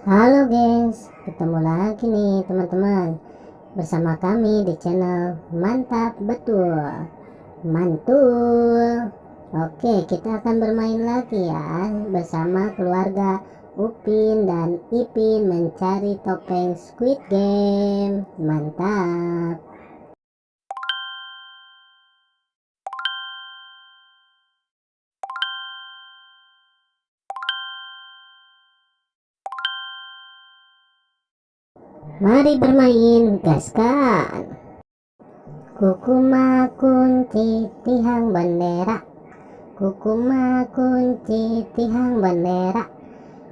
Halo gengs, ketemu lagi nih teman-teman bersama kami di channel Mantap Betul Mantul. Oke, kita akan bermain lagi ya bersama keluarga Upin dan Ipin mencari topeng Squid Game. Mantap. Mari bermain, gaskan. Kukuma kunci tihang bendera, kukuma kunci tihang bendera,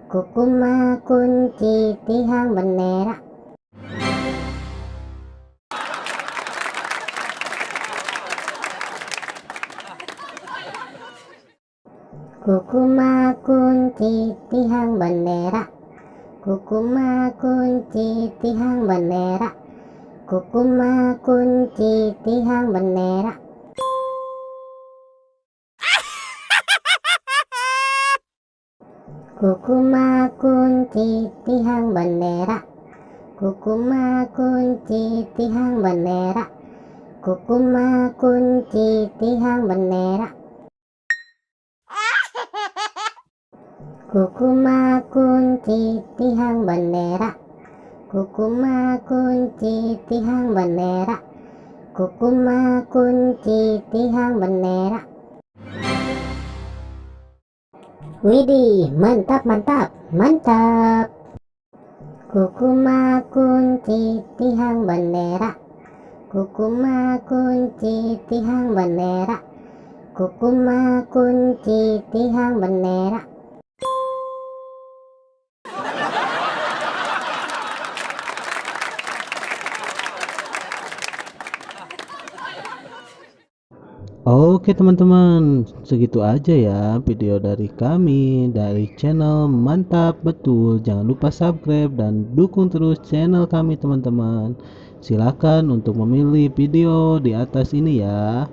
kukuma kunci tihang bendera. Kukuma kunci tihang bendera, kukuma kunci tihang bendera, kukuma kunci tihang bendera. Kukuma kunci tihang bendera, kukuma kunci tihang bendera, kukuma kunci tihang bendera. Kukuma kunci tihang bendera, kukuma kunci tihang bendera, kukuma kunci tihang bendera. Widih, mantap mantap mantap. Kukuma kunci tihang bendera, kukuma kunci tihang bendera, kukuma kunci tihang bendera. Oke teman-teman, segitu aja ya video dari kami dari channel Mantap Betul. Jangan lupa subscribe dan dukung terus channel kami teman-teman. Silakan untuk memilih video di atas ini ya.